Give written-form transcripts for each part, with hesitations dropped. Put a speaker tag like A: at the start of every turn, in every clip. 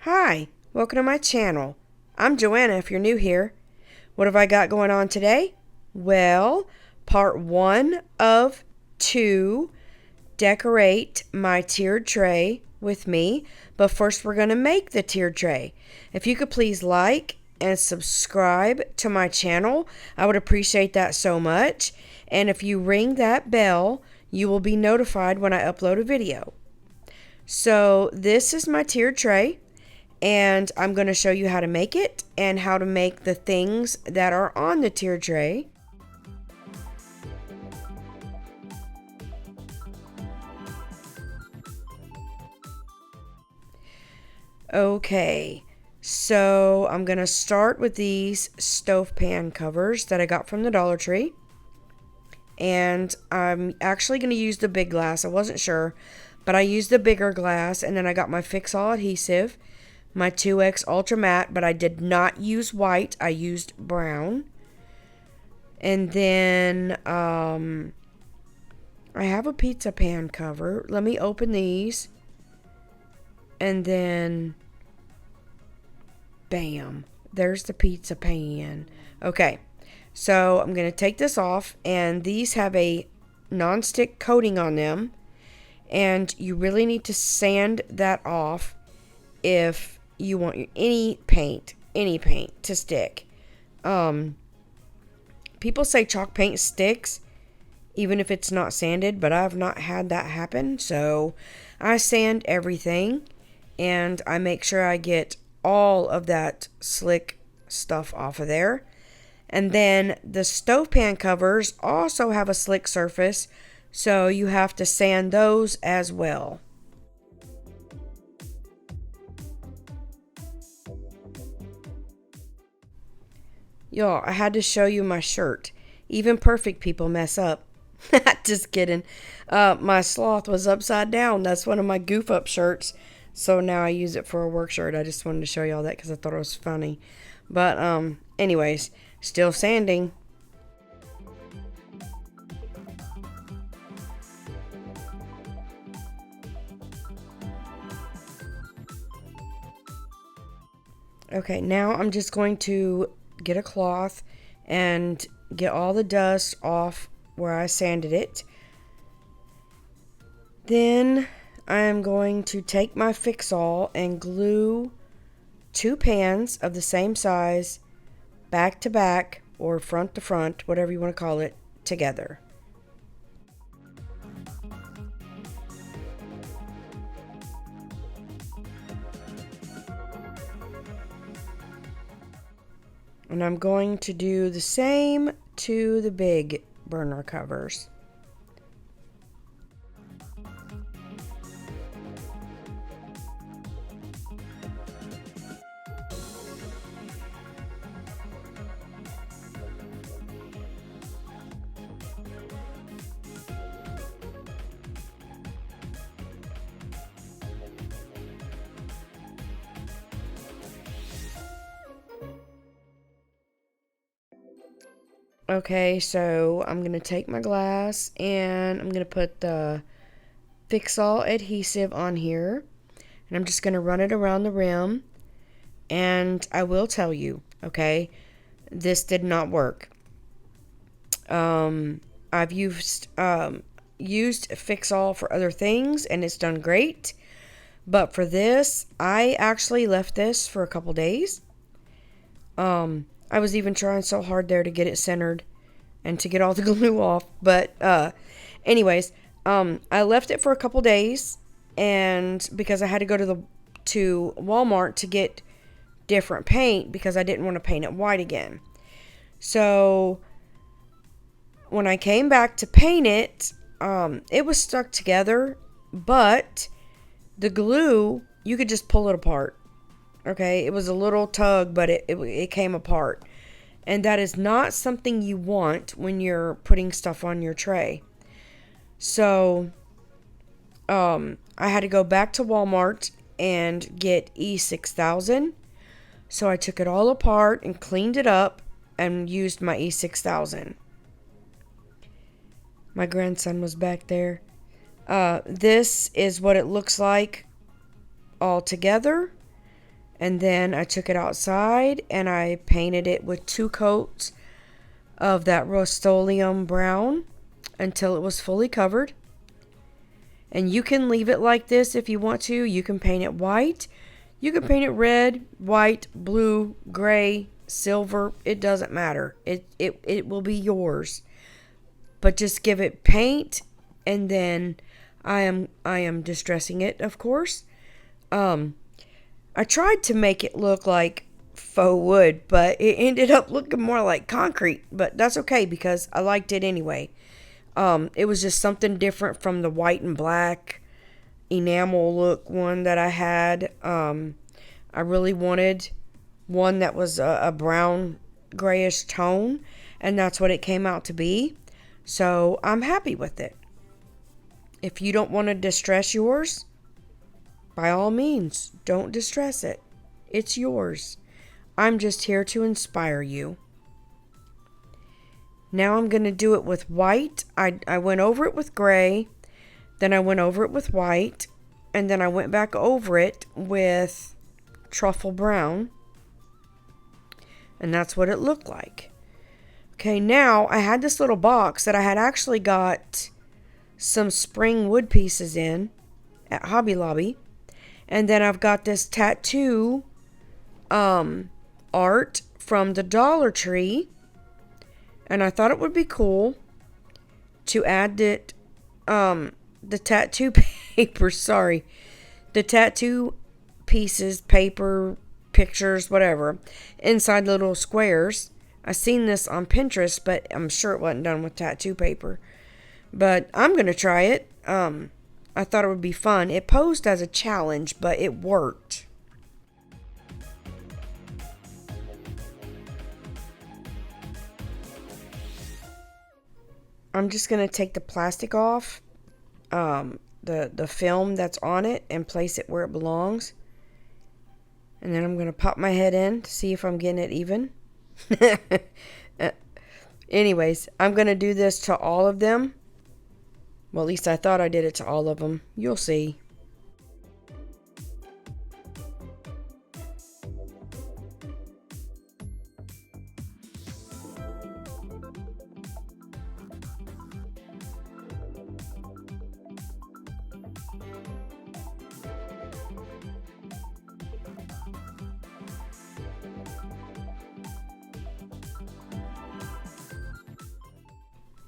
A: Hi, welcome to my channel. I'm Joanna if you're new here. What have I got going on today? Well, part 1 of 2, decorate my tiered tray with me. But first we're going to make the tiered tray. If you could please like and subscribe to my channel, I would appreciate that so much. And if you ring that bell, you will be notified when I upload a video. So this is my tiered tray. And I'm going to show you how to make it and how to make the things that are on the tier tray. Okay, so I'm going to start with these stove pan covers that I got from the Dollar Tree. And I'm actually going to use the big glass. I wasn't sure, but I used the bigger glass, and then I got my Fix-All adhesive, my 2X Ultra Matte, but I did not use white. I used brown. And then I have a pizza pan cover. Let me open these. And then bam, there's the pizza pan. Okay, so I'm going to take this off, and these have a non-stick coating on them. And you really need to sand that off if you want any paint to stick. People say chalk paint sticks even if it's not sanded, but I've not had that happen. So I sand everything, and I make sure I get all of that slick stuff off of there. And then the stove pan covers also have a slick surface, so you have to sand those as well. Y'all, I had to show you my shirt. Even perfect people mess up. Just kidding. My sloth was upside down. That's one of my goof up shirts. So now I use it for a work shirt. I just wanted to show y'all that because I thought it was funny. But anyways, still sanding. Okay, now I'm just going to get a cloth and get all the dust off where I sanded it. Then I'm going to take my Fix-All and glue 2 pans of the same size back to back, or front to front, whatever you want to call it, together. And I'm going to do the same to the big burner covers. Okay, so I'm going to take my glass and I'm going to put the Fix-All adhesive on here. And I'm just going to run it around the rim. And I will tell you, okay, this did not work. I've used Fix-All for other things, and it's done great. But for this, I actually left this for a couple days. I was even trying so hard there to get it centered and to get all the glue off. But anyways, I left it for a couple days, and because I had to go to Walmart to get different paint because I didn't want to paint it white again. So when I came back to paint it, it was stuck together, but the glue, you could just pull it apart. Okay, it was a little tug, but it came apart. And that is not something you want when you're putting stuff on your tray. So, I had to go back to Walmart and get E6000. So I took it all apart and cleaned it up and used my E6000. My grandson was back there. This is what it looks like all together. And then I took it outside and I painted it with 2 coats of that Rust-Oleum brown until it was fully covered. And you can leave it like this if you want to. You can paint it white. You can paint it red, white, blue, gray, silver. It doesn't matter. It will be yours. But just give it paint, and then I am distressing it, of course. I tried to make it look like faux wood, but it ended up looking more like concrete. But that's okay because I liked it anyway. It was just something different from the white and black enamel look one that I had. I really wanted one that was a brown grayish tone, and that's what it came out to be. So I'm happy with it. If you don't want to distress yours, by all means, don't distress it. It's yours. I'm just here to inspire you. Now I'm going to do it with white. I went over it with gray. Then I went over it with white. And then I went back over it with truffle brown. And that's what it looked like. Okay, now I had this little box that I had actually got some spring wood pieces in at Hobby Lobby. And then I've got this tattoo art from the Dollar Tree. And I thought it would be cool to add the tattoo paper, the tattoo pieces, paper, pictures, whatever, inside little squares. I seen this on Pinterest, but I'm sure it wasn't done with tattoo paper. But I'm going to try it. I thought it would be fun. It posed as a challenge, but it worked. I'm just going to take the plastic off, the film that's on it, and place it where it belongs. And then I'm going to pop my head in to see if I'm getting it even. Anyways, I'm going to do this to all of them. Well, at least I thought I did it to all of them. You'll see.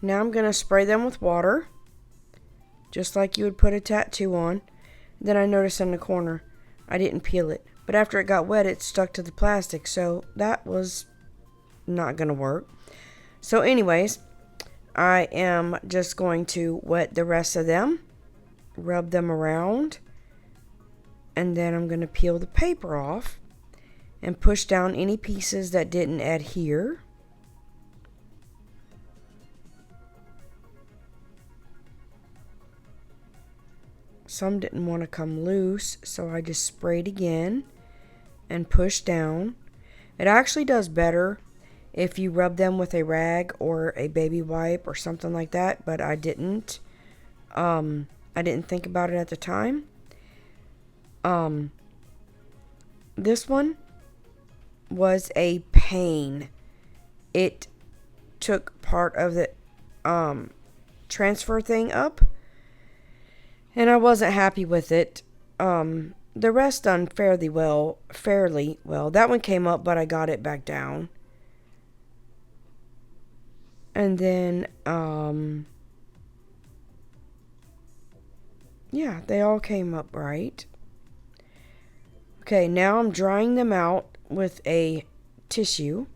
A: Now I'm going to spray them with water, just like you would put a tattoo on. Then I noticed in the corner, I didn't peel it. But after it got wet, it stuck to the plastic, so that was not going to work. So anyways, I am just going to wet the rest of them, rub them around, and then I'm going to peel the paper off and push down any pieces that didn't adhere. Some didn't want to come loose, so I just sprayed again and pushed down. It actually does better if you rub them with a rag or a baby wipe or something like that, but I didn't. I didn't think about it at the time. This one was a pain. It took part of the transfer thing up, and I wasn't happy with it. The rest done fairly well. That one came up, but I got it back down. And then, yeah, they all came up right. Okay, now I'm drying them out with a tissue.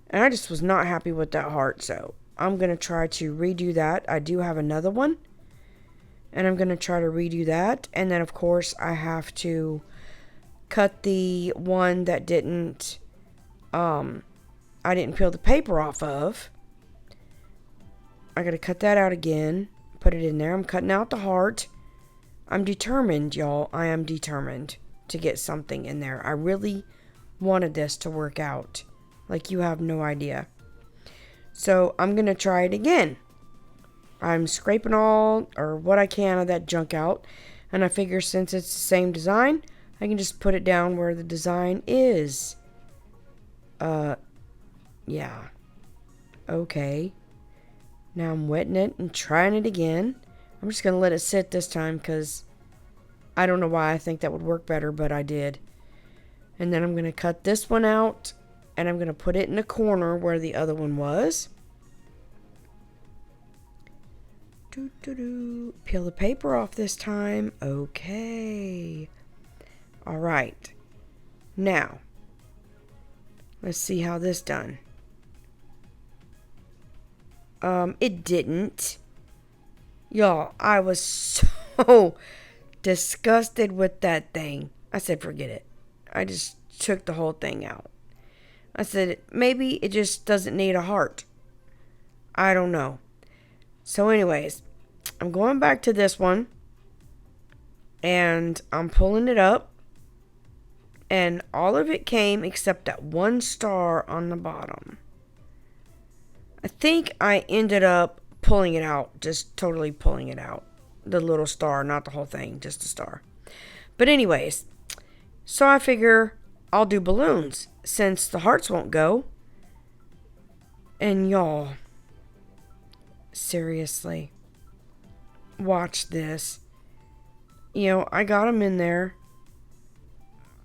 A: And I just was not happy with that heart, so I'm going to try to redo that. I do have another one. And I'm going to try to redo that. And then, of course, I have to cut the one that I didn't peel the paper off of. I got to cut that out again. Put it in there. I'm cutting out the heart. I'm determined, y'all. I am determined to get something in there. I really wanted this to work out. Like, you have no idea. So, I'm going to try it again. I'm scraping all or what I can of that junk out, and I figure since it's the same design, I can just put it down where the design is. Yeah. Okay. Now I'm wetting it and trying it again. I'm just going to let it sit this time because I don't know why I think that would work better, but I did. And then I'm going to cut this one out and I'm going to put it in the corner where the other one was. Peel the paper off this time. Okay. All right. Now, let's see how this done. It didn't. Y'all, I was so disgusted with that thing. I said, forget it. I just took the whole thing out. I said, maybe it just doesn't need a heart. I don't know. So anyways, I'm going back to this one. And I'm pulling it up. And all of it came except that one star on the bottom. I think I ended up pulling it out. Just totally pulling it out. The little star, not the whole thing. Just a star. But anyways, so I figure I'll do balloons since the hearts won't go. And y'all, seriously, watch this. You know, I got them in there.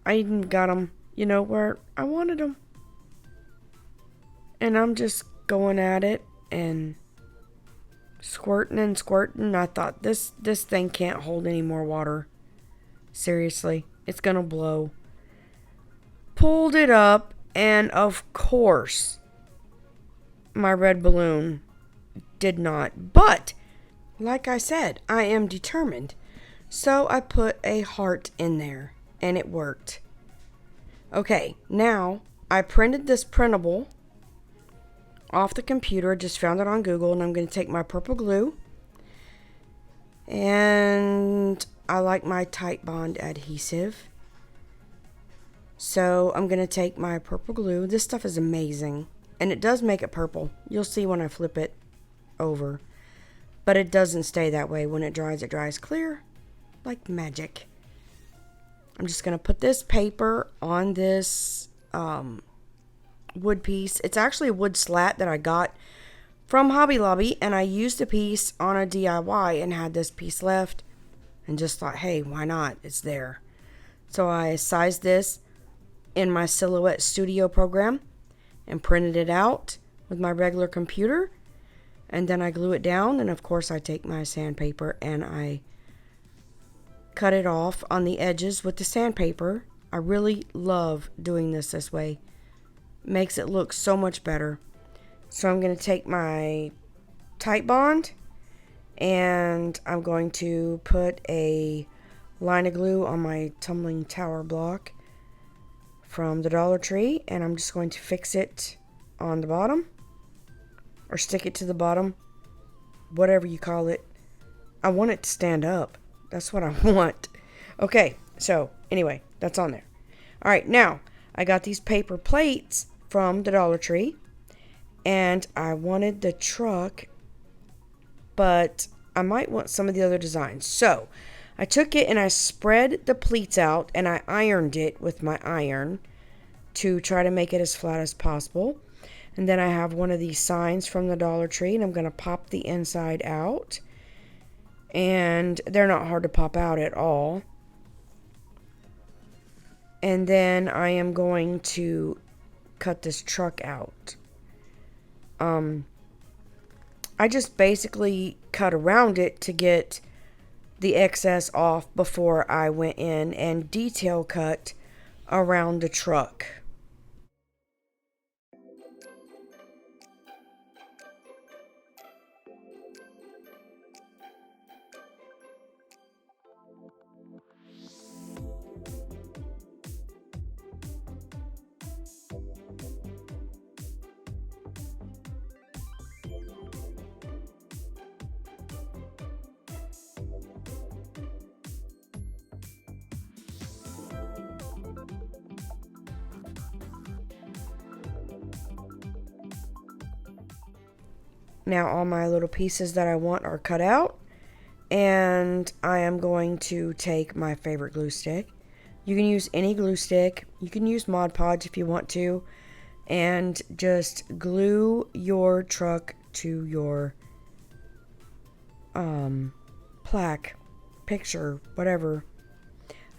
A: I even got them, where I wanted them. And I'm just going at it and squirting and squirting. I thought this thing can't hold any more water. Seriously, it's gonna blow. Pulled it up, and of course, my red balloon did not. But, like I said, I am determined. So I put a heart in there, and it worked. Okay, now I printed this printable off the computer. Just found it on Google, and I'm going to take my purple glue. And I like my tight bond adhesive. So I'm going to take my purple glue. This stuff is amazing. And it does make it purple. You'll see when I flip it over. But it doesn't stay that way. When it dries clear. Like magic. I'm just going to put this paper on this wood piece. It's actually a wood slat that I got from Hobby Lobby. And I used a piece on a DIY and had this piece left. And just thought, hey, why not? It's there. So I sized this in my Silhouette Studio program and printed it out with my regular computer. And then I glue it down. And of course I take my sandpaper and I cut it off on the edges with the sandpaper. I really love doing this way. Makes it look so much better. So I'm going to take my tight bond and I'm going to put a line of glue on my tumbling tower block from the Dollar Tree, and I'm just going to fix it on the bottom or stick it to the bottom, whatever you call it. I want it to stand up. That's what I want. Okay, so anyway, that's on there. All right, now I got these paper plates from the Dollar Tree, and I wanted the truck, but I might want some of the other designs. So I took it and I spread the pleats out and I ironed it with my iron to try to make it as flat as possible. And then I have one of these signs from the Dollar Tree and I'm going to pop the inside out. And they're not hard to pop out at all. And then I am going to cut this truck out. I just basically cut around it to get the excess off before I went in and detail cut around the truck. Now all my little pieces that I want are cut out. And I am going to take my favorite glue stick, You can use any glue stick. You can use Mod Podge if you want to. And just glue your truck to your plaque, picture, whatever.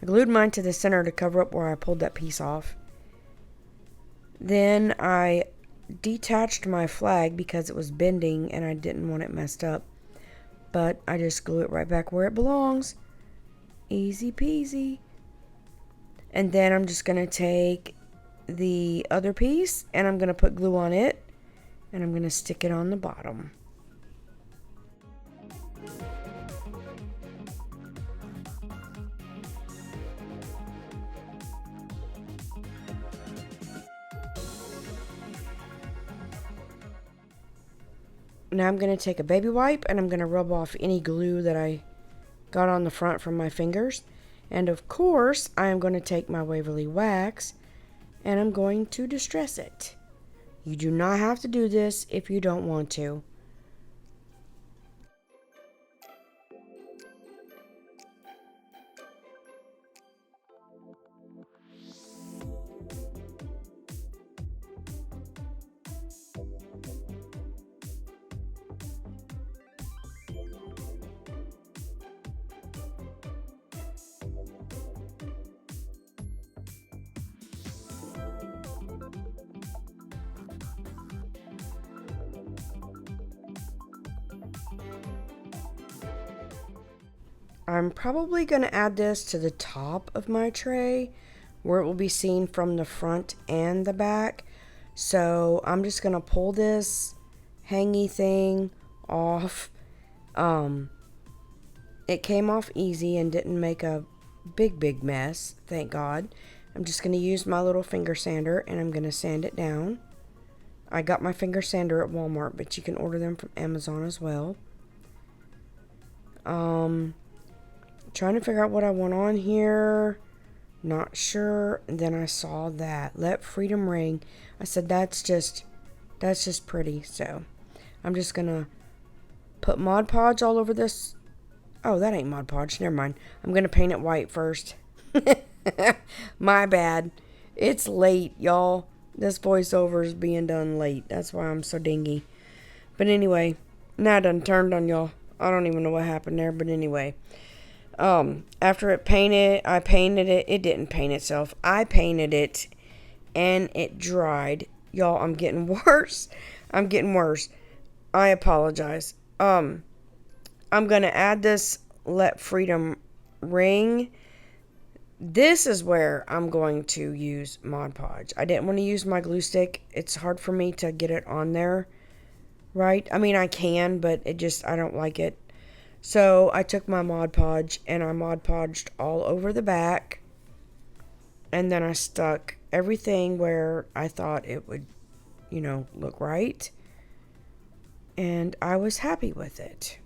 A: I glued mine to the center to cover up where I pulled that piece off. Then I detached my flag because it was bending and I didn't want it messed up. But I just glue it right back where it belongs. Easy peasy. And then I'm just going to take the other piece and I'm going to put glue on it. And I'm going to stick it on the bottom. Now I'm going to take a baby wipe and I'm going to rub off any glue that I got on the front from my fingers. And of course, I am going to take my Waverly wax and I'm going to distress it. You do not have to do this if you don't want to. I'm probably going to add this to the top of my tray where it will be seen from the front and the back. So I'm just going to pull this hangy thing off. It came off easy and didn't make a big mess, thank God. I'm just going to use my little finger sander and I'm going to sand it down. I got my finger sander at Walmart, but you can order them from Amazon as well. Trying to figure out what I want on here. Not sure. And then I saw that. Let Freedom Ring. I said that's just pretty. So I'm just gonna put Mod Podge all over this. Oh, that ain't Mod Podge. Never mind. I'm gonna paint it white first. My bad. It's late, y'all. This voiceover is being done late. That's why I'm so dingy. But anyway, now I done turned on y'all. I don't even know what happened there, but anyway. After it painted, I painted it. It didn't paint itself. I painted it and it dried. Y'all, I'm getting worse. I'm getting worse. I apologize. I'm going to add this Let Freedom Ring. This is where I'm going to use Mod Podge. I didn't want to use my glue stick. It's hard for me to get it on there, right? I mean, I can, but I don't like it. So I took my Mod Podge and I Mod Podged all over the back. And then I stuck everything where I thought it would, look right. And I was happy with it.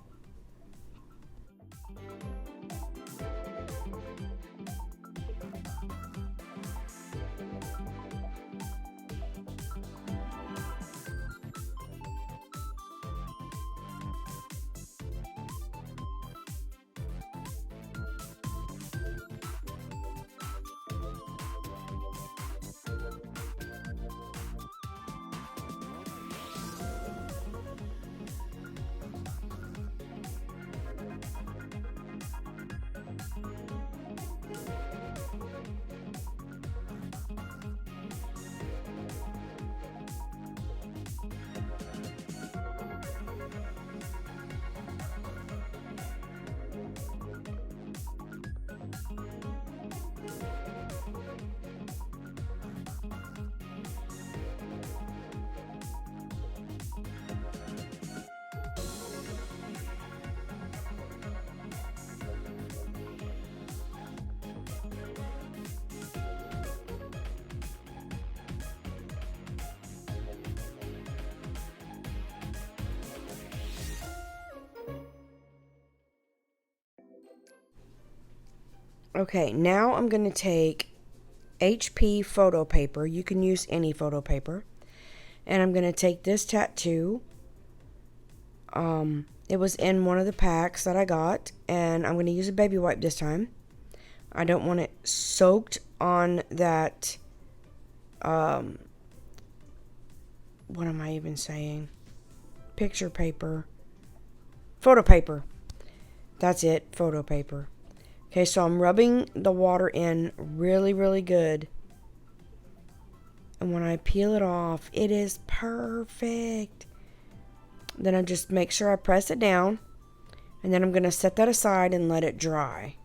A: Okay, now I'm going to take HP photo paper. You can use any photo paper. And I'm going to take this tattoo. It was in one of the packs that I got. And I'm going to use a baby wipe this time. I don't want it soaked on that, um, what am I even saying? Picture paper. Photo paper. That's it, photo paper. Okay, so I'm rubbing the water in really, really good. And when I peel it off, it is perfect. Then I just make sure I press it down. And then I'm going to set that aside and let it dry.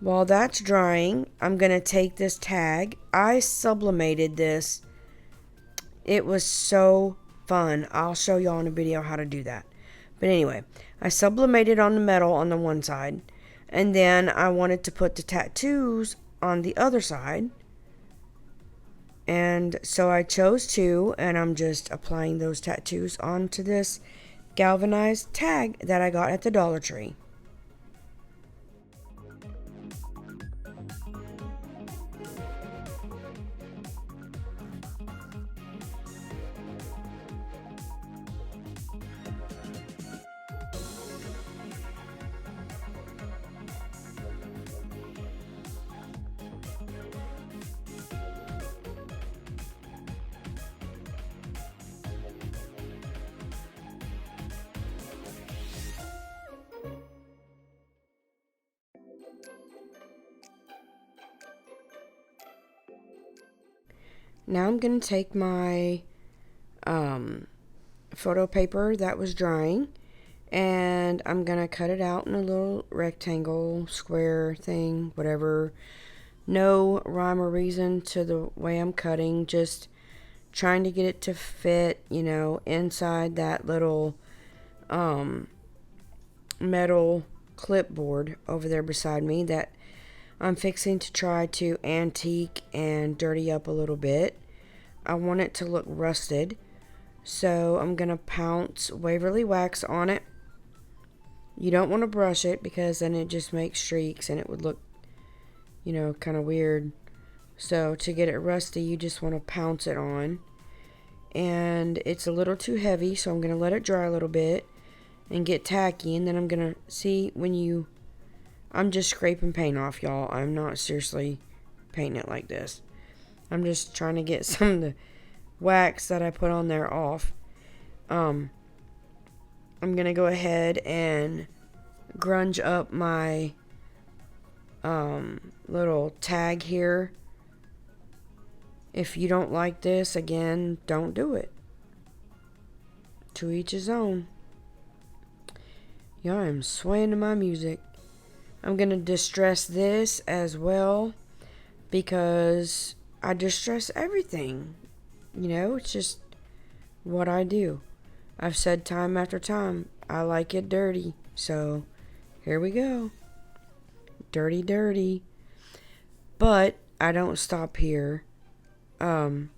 A: While that's drying, I'm going to take this tag. I sublimated this. It was so fun. I'll show y'all in a video how to do that. But anyway, I sublimated on the metal on the one side. And then I wanted to put the tattoos on the other side. And so I chose two, and I'm just applying those tattoos onto this galvanized tag that I got at the Dollar Tree. Now I'm going to take my photo paper that was drying, and I'm going to cut it out in a little rectangle, square thing, whatever. No rhyme or reason to the way I'm cutting, just trying to get it to fit, inside that little metal clipboard over there beside me that I'm fixing to try to antique and dirty up a little bit. I want it to look rusted, so I'm going to pounce Waverly wax on it. You don't want to brush it because then it just makes streaks and it would look, kind of weird. So to get it rusty, you just want to pounce it on. And it's a little too heavy, so I'm going to let it dry a little bit and get tacky. And then I'm going to see I'm just scraping paint off, y'all. I'm not seriously painting it like this. I'm just trying to get some of the wax that I put on there off. I'm going to go ahead and grunge up my little tag here. If you don't like this, again, don't do it. To each his own. Y'all, I'm swaying to my music. I'm going to distress this as well because I distress everything. It's just what I do. I've said time after time, I like it dirty. So, here we go. Dirty, dirty. But I don't stop here. I'm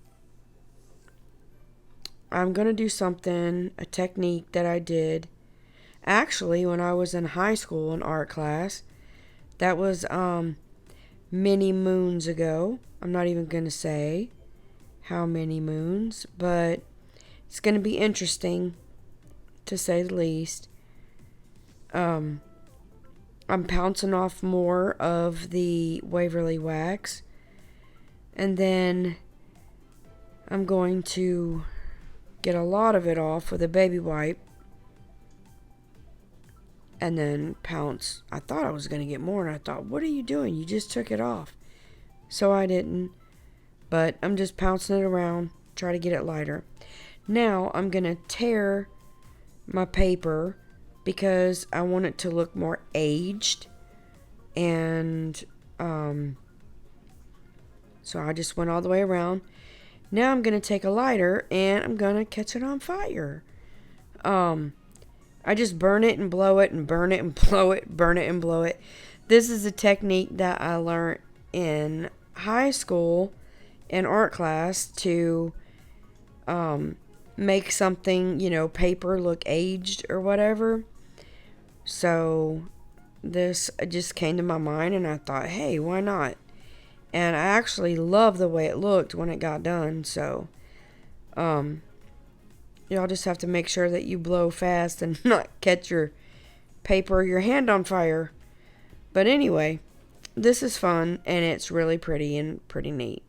A: going to do something, a technique that I did actually when I was in high school in art class. That was many moons ago. I'm not even going to say how many moons, but it's going to be interesting to say the least. I'm pouncing off more of the Waverly wax, and then I'm going to get a lot of it off with a baby wipe and then pounce. I thought I was going to get more, and I thought, what are you doing? You just took it off. So I didn't, but I'm just pouncing it around, try to get it lighter. Now I'm going to tear my paper because I want it to look more aged, and so I just went all the way around. Now I'm going to take a lighter and I'm going to catch it on fire. I just burn it and blow it and burn it and blow it, burn it and blow it. This is a technique that I learned in high school in art class to make something, paper look aged or whatever. So this just came to my mind and I thought, hey, why not? And I actually love the way it looked when it got done. So y'all just have to make sure that you blow fast and not catch your paper or your hand on fire. But anyway, this is fun and it's really pretty and pretty neat.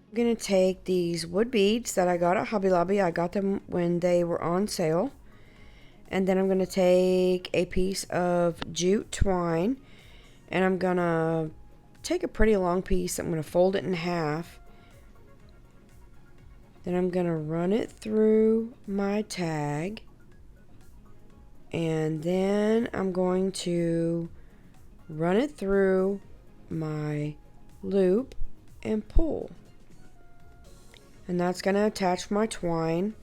A: I'm going to take these wood beads that I got at Hobby Lobby. I got them when they were on sale. And then I'm going to take a piece of jute twine. And I'm going to take a pretty long piece. I'm going to fold it in half. Then I'm going to run it through my tag. And then I'm going to run it through my loop and pull. And that's going to attach my twine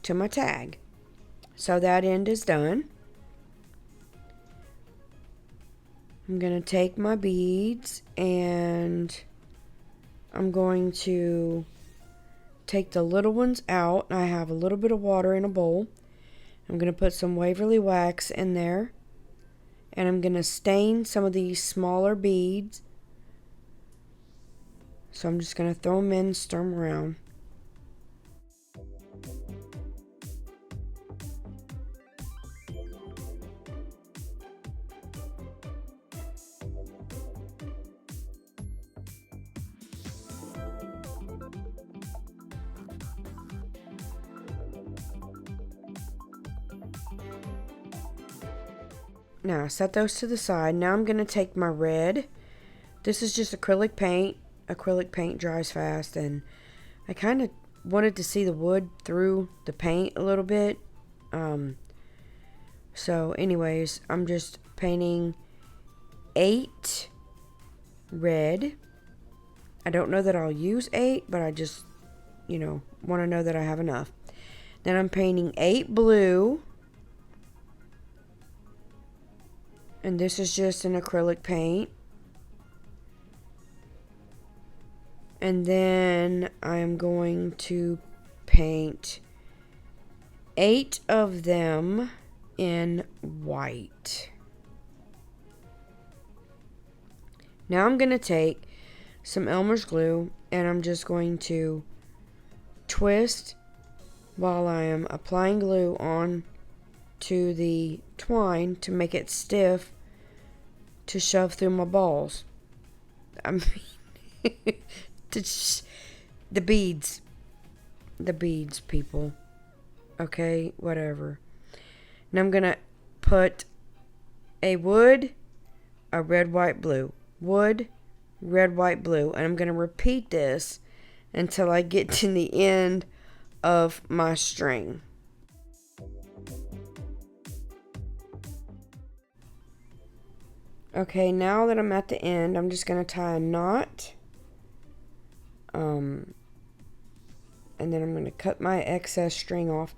A: to my tag. So that end is done. I'm going to take my beads and I'm going to take the little ones out. I have a little bit of water in a bowl. I'm going to put some Waverly wax in there. And I'm going to stain some of these smaller beads. So I'm just going to throw them in and stir them around. Now, set those to the side. Now I'm going to take my red. This is just acrylic paint. Acrylic paint dries fast, and I kind of wanted to see the wood through the paint a little bit. So anyways, I'm just painting 8 red. I don't know that I'll use 8, but I just, want to know that I have enough. Then I'm painting 8 blue. And this is just an acrylic paint. And then I'm going to paint 8 of them in white. Now I'm going to take some Elmer's glue and I'm just going to twist while I am applying glue on to the twine to make it stiff to shove through my balls. I mean, the beads, people. Okay, whatever. Now I'm gonna put a wood, a red, white, blue, wood, red, white, blue, and I'm gonna repeat this until I get to the end of my string. Okay, now that I'm at the end, I'm just going to tie a knot. And then I'm going to cut my excess string off.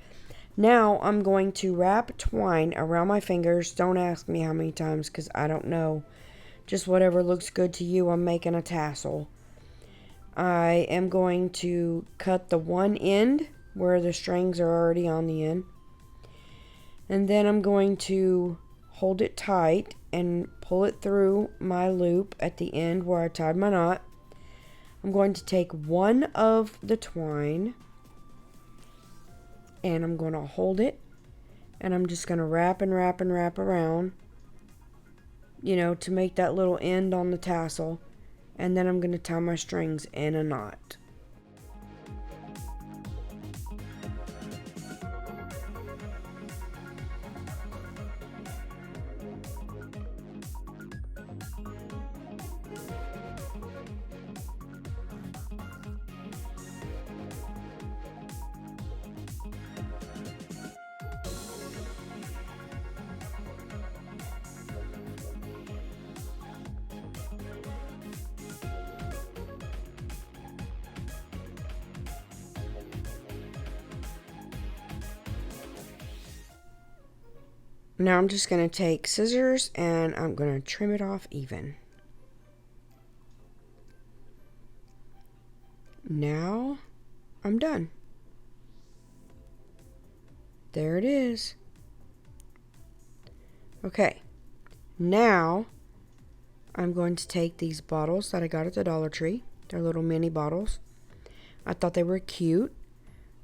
A: Now I'm going to wrap twine around my fingers. Don't ask me how many times because I don't know. Just whatever looks good to you. I'm making a tassel. I am going to cut the one end where the strings are already on the end. And then I'm going to hold it tight and pull it through my loop at the end where I tied my knot. I'm going to take one of the twine and I'm going to hold it and I'm just going to wrap and wrap and wrap around, to make that little end on the tassel, and then I'm going to tie my strings in a knot. Now I'm just going to take scissors and I'm going to trim it off even. Now I'm done. There it is. Okay, now I'm going to take these bottles that I got at the Dollar Tree. They're little mini bottles. I thought they were cute.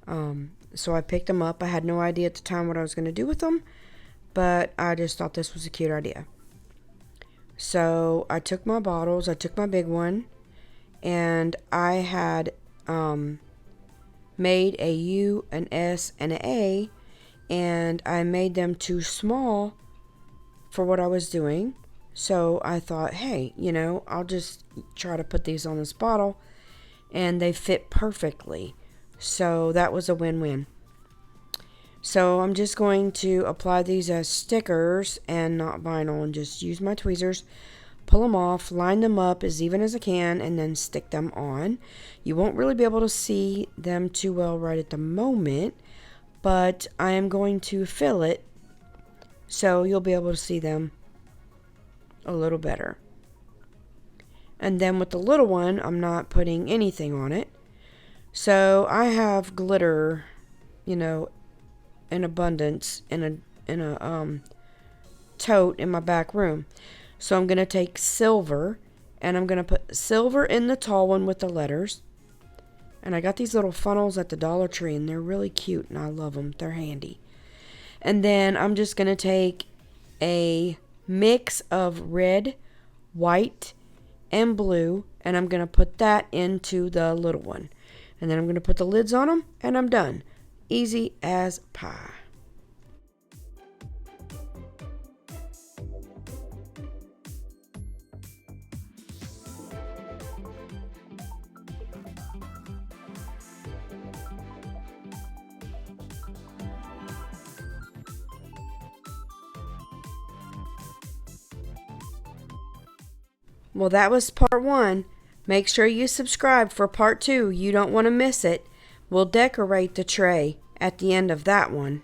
A: So I picked them up. I had no idea at the time what I was going to do with them, but I just thought this was a cute idea. So I took my bottles, I took my big one, and I had made a U, an S, and an A, and I made them too small for what I was doing. So I thought, hey, I'll just try to put these on this bottle, and they fit perfectly. So that was a win-win. So I'm just going to apply these as stickers and not vinyl, and just use my tweezers, pull them off, line them up as even as I can, and then stick them on. You won't really be able to see them too well right at the moment, but I am going to fill it so you'll be able to see them a little better. And then with the little one, I'm not putting anything on it. So I have glitter, in abundance in a tote in my back room. So I'm going to take silver, and I'm going to put silver in the tall one with the letters. And I got these little funnels at the Dollar Tree, and they're really cute, and I love them. They're handy. And then I'm just going to take a mix of red, white, and blue, and I'm going to put that into the little one. And then I'm going to put the lids on them, and I'm done. Easy as pie. Well, that was part 1. Make sure you subscribe for part 2. You don't want to miss it. We'll decorate the tray at the end of that one.